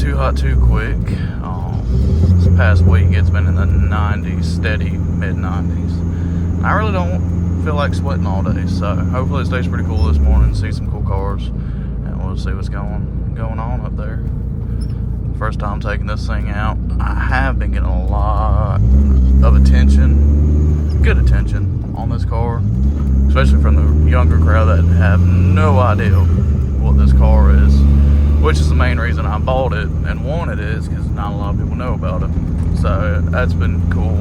too hot too quick. This past week it's been in the 90s, steady mid-90s. I really don't feel like sweating all day, so hopefully it stays pretty cool this morning. See some cool cars, and we'll see what's going on up there. First time taking this thing out. I have been getting a lot of attention, good attention on this car, especially from the younger crowd that have no idea what this car is, which is the main reason I bought it and wanted it, is because not a lot of people know about it. So that's been cool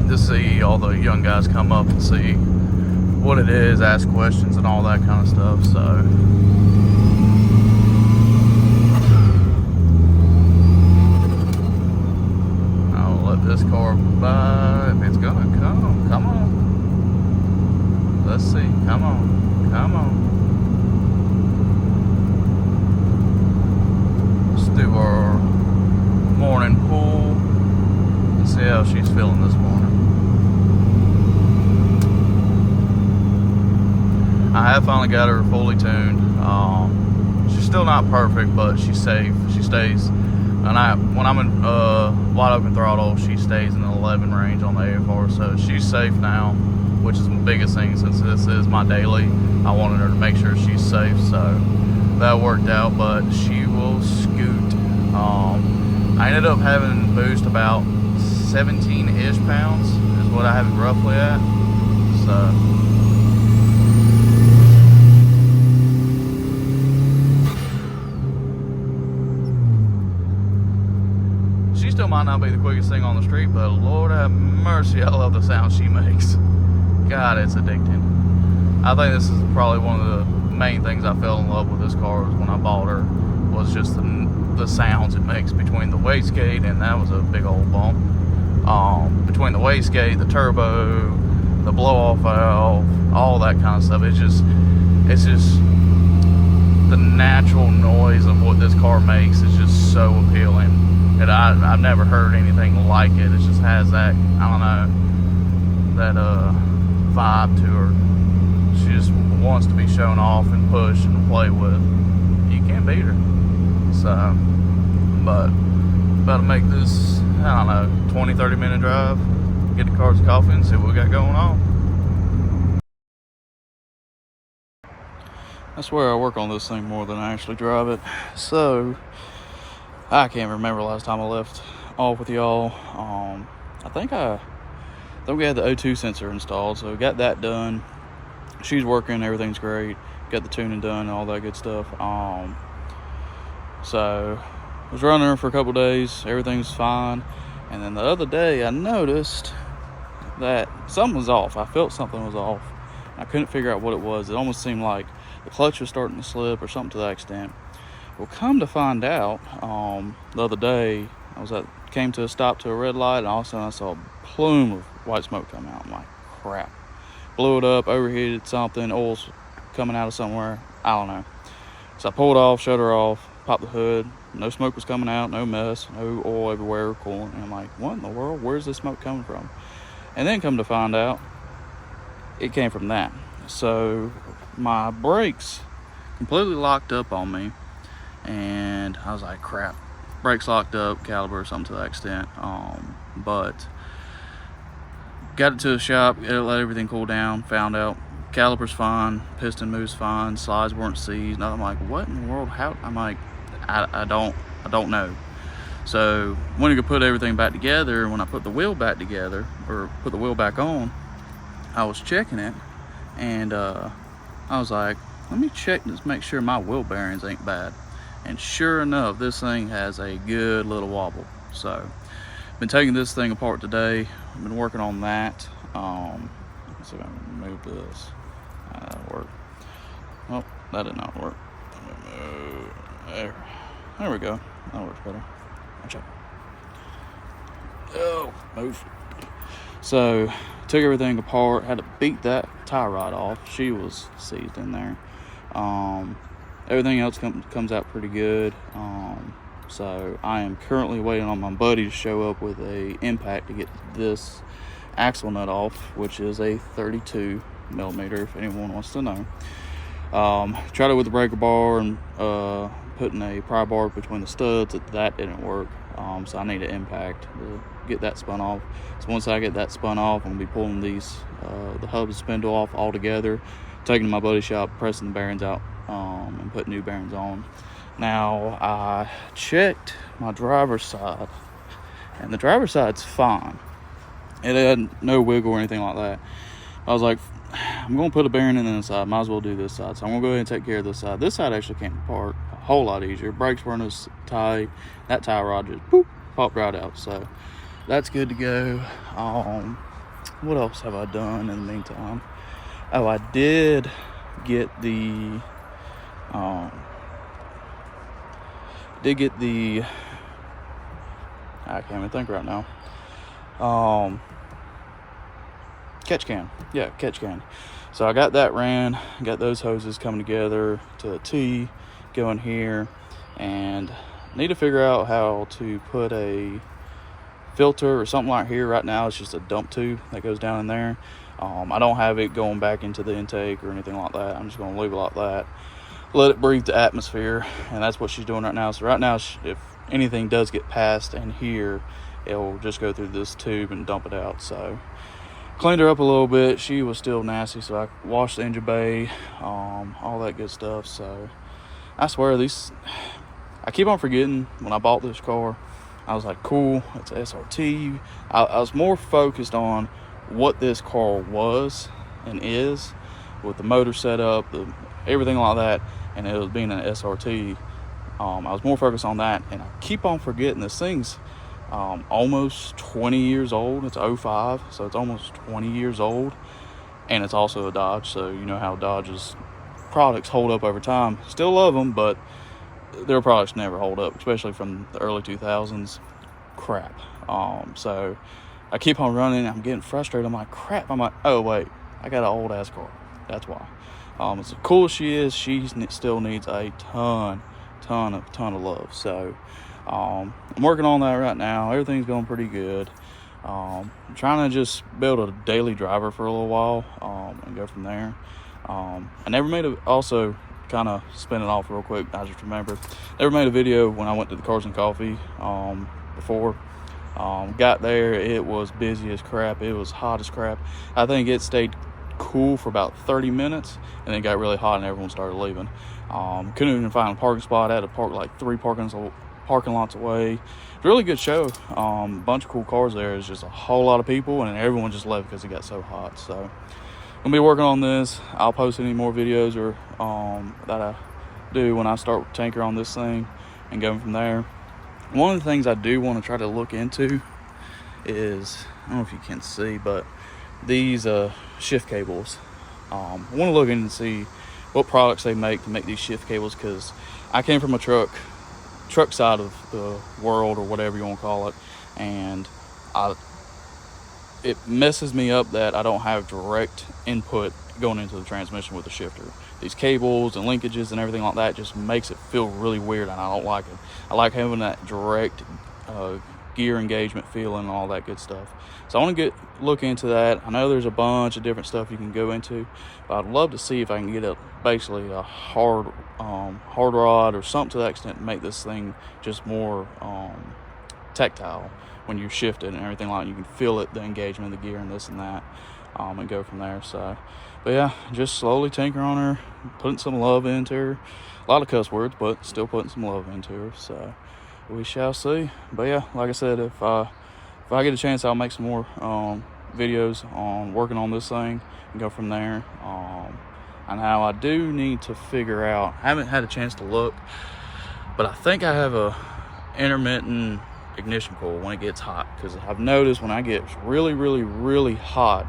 to see all the young guys come up and see what it is, ask questions and all that kind of stuff. So I'll let this car by. If it's gonna come on. Let's see, come on. Let's do our morning pull and see how she's feeling this morning. I have finally got her fully tuned. She's still not perfect, but she's safe. She stays, and when I'm in wide open throttle, she stays in the 11 range on the AFR, so she's safe now, which is the biggest thing. Since this is my daily, I wanted her to make sure she's safe, so that worked out. But she will scoot. I ended up having boost about 17-ish pounds is what I have it roughly at. So she still might not be the quickest thing on the street, but Lord have mercy, I love the sound she makes. God, it's addicting. I think this is probably one of the main things I fell in love with this car was when I bought her, was just the sounds it makes between the wastegate, and that was a big old bump. Between the wastegate, the turbo, the blow-off valve, all that kind of stuff. It's just the natural noise of what this car makes is just so appealing. And I've never heard anything like it. It just has that, I don't know, that vibe to her. She just wants to be shown off and pushed and played with. You can't beat her. So, but about to make this, I don't know, 20-30 minute drive, get the car some coffee and see what we got going on. I swear I work on this thing more than I actually drive it. So I can't remember last time I left off with y'all. I think we had the O2 sensor installed, so we got that done. She's working, everything's great. Got the tuning done and all that good stuff. So I was running her for a couple days, everything's fine. And then the other day I noticed that something was off. I felt something was off. I couldn't figure out what it was. It almost seemed like the clutch was starting to slip or something to that extent. Well, come to find out, the other day came to a stop to a red light, and all of a sudden I saw a plume of white smoke come out. I'm like, crap. Blew it up, overheated something, oil's coming out of somewhere, I don't know. So I pulled off, shut her off, popped the hood. No smoke was coming out, no mess, no oil everywhere, coolant. And I'm like, what in the world? Where's this smoke coming from? And then come to find out, it came from that. So my brakes completely locked up on me, and I was like, crap. Brakes locked up, caliber or something to that extent. But got it to the shop, let everything cool down, found out caliper's fine, piston moves fine, slides weren't seized. I'm like, what in the world? How? I'm like, I don't know. So when you put everything back together, when I put the wheel back together, or put the wheel back on, I was checking it, and I was like, let me check this, make sure my wheel bearings ain't bad. And sure enough, this thing has a good little wobble. So been taking this thing apart today. I've been working on that. Let's see if I can remove this. That'll work. Oh, that did not work. There we go. That works better. Watch out. Oh, move. So took everything apart. Had to beat that tie rod off. She was seized in there. Everything else comes out pretty good. So I am currently waiting on my buddy to show up with a impact to get this axle nut off, which is a 32 millimeter if anyone wants to know. Tried it with the breaker bar and putting a pry bar between the studs. That didn't work, so I need an impact to get that spun off. So once I get that spun off, I'm gonna be pulling these the hub and spindle off all together, taking to my buddy shop, pressing the bearings out, and putting new bearings on. Now I checked my driver's side, and the driver's side's fine. It had no wiggle or anything like that. I was like, I'm gonna put a bearing in the inside, might as well do this side. So I'm gonna go ahead and take care of this side. This side actually came apart a whole lot easier. Brakes weren't as tight. That tie rod just boop, popped right out. So that's good to go. What else have I done in the meantime? Oh, I did get the I can't even think right now. Catch can. Yeah, catch can. So I got that ran, got those hoses coming together to a T going here, and need to figure out how to put a filter or something like here. Right now it's just a dump tube that goes down in there. I don't have it going back into the intake or anything like that. I'm just going to leave it like that, let it breathe the atmosphere, and that's what she's doing right now. So right now, if anything does get passed in here, it'll just go through this tube and dump it out. So cleaned her up a little bit. She was still nasty, so I washed the engine bay, all that good stuff. So I swear, I keep on forgetting. When I bought this car, I was like, cool, it's SRT. I was more focused on what this car was and is, with the motor setup, everything like that, and it was being an SRT. I was more focused on that, and I keep on forgetting this thing's almost 20 years old. It's 05, so it's almost 20 years old, and it's also a Dodge. So you know how Dodge's products hold up over time. Still love them, but their products never hold up, especially from the early 2000s. Crap. So I keep on running. I'm getting frustrated. I'm like, crap. I'm like, oh wait, I got an old ass car. That's why. As cool as she is, she still needs a ton of love. So I'm working on that right now. Everything's going pretty good. I'm trying to just build a daily driver for a little while, and go from there. I never made also kind of spin it off real quick, I just remembered, never made a video when I went to the Cars and Coffee before. Got there, it was busy as crap, it was hot as crap. I think it stayed cool for about 30 minutes and then got really hot and everyone started leaving. Couldn't even find a parking spot. I had to park like 3 parking lots away. Really good show. Bunch of cool cars there. It's just a whole lot of people and everyone just left because it got so hot. So I'm gonna be working on this. I'll post any more videos or that I do when I start tinker on this thing and going from there. One of the things I do want to try to look into is, I don't know if you can see, but these shift cables. I want to look in and see what products they make to make these shift cables, because I came from a truck side of the world, or whatever you want to call it, and it messes me up that I don't have direct input going into the transmission with the shifter. These cables and linkages and everything like that just makes it feel really weird, and I don't like it. I like having that direct gear engagement feeling and all that good stuff. So I want to look into that. I know there's a bunch of different stuff you can go into, but I'd love to see if I can get basically a hard rod or something to that extent to make this thing just more tactile when you shift it and everything like that. You can feel it, the engagement of the gear and this and that, and go from there. So, but yeah, just slowly tinker on her, putting some love into her. A lot of cuss words, but still putting some love into her. So we shall see. But yeah, like I said, if I get a chance, I'll make some more videos on working on this thing and go from there. And how I do need to figure out, I haven't had a chance to look, but I think I have a intermittent ignition coil when it gets hot, because I've noticed when I get really hot,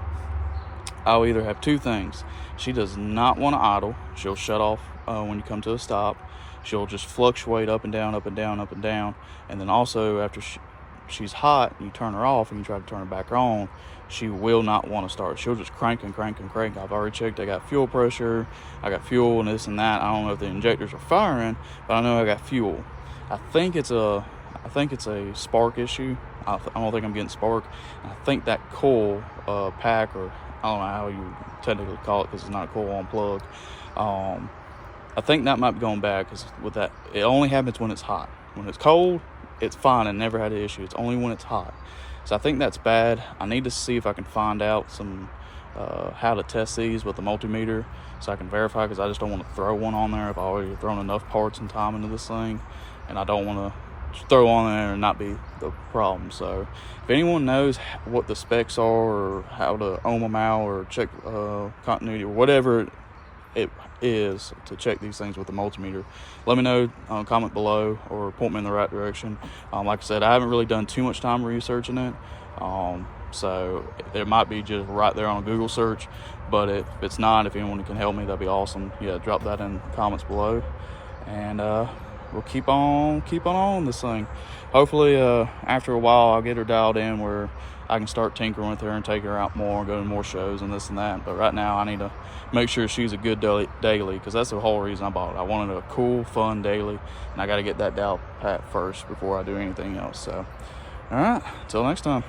I'll either have two things. She does not want to idle. She'll shut off when you come to a stop. She'll just fluctuate up and down, and then also after she's hot and you turn her off and you try to turn her back on, she will not want to start. She'll just crank. I've already checked. I got fuel pressure, I got fuel and this and that. I don't know if the injectors are firing, but I know I got fuel. I think it's a spark issue. I don't think I'm getting spark. I think that coil pack, or I don't know how you technically call it because it's not a coil on plug, I think that might be going bad, because with that, it only happens when it's hot. When it's cold, it's fine and never had an issue. It's only when it's hot. So I think that's bad. I need to see if I can find out some how to test these with the multimeter, so I can verify, because I just don't want to throw one on there if I've already thrown enough parts and time into this thing, and I don't want to throw on there and not be the problem. So if anyone knows what the specs are, or how to ohm them out, or check continuity, or whatever it is to check these things with the multimeter, let me know. Comment below or point me in the right direction. Like I said, I haven't really done too much time researching it, so it might be just right there on a Google search, but if it's not, if anyone can help me, that'd be awesome. Yeah, drop that in the comments below, and we'll keep on this thing. Hopefully after a while I'll get her dialed in where I can start tinkering with her and take her out more, go to more shows and this and that. But right now I need to make sure she's a good daily, because that's the whole reason I bought it. I wanted a cool, fun daily, and I got to get that dialed pat first before I do anything else. So all right, until next time.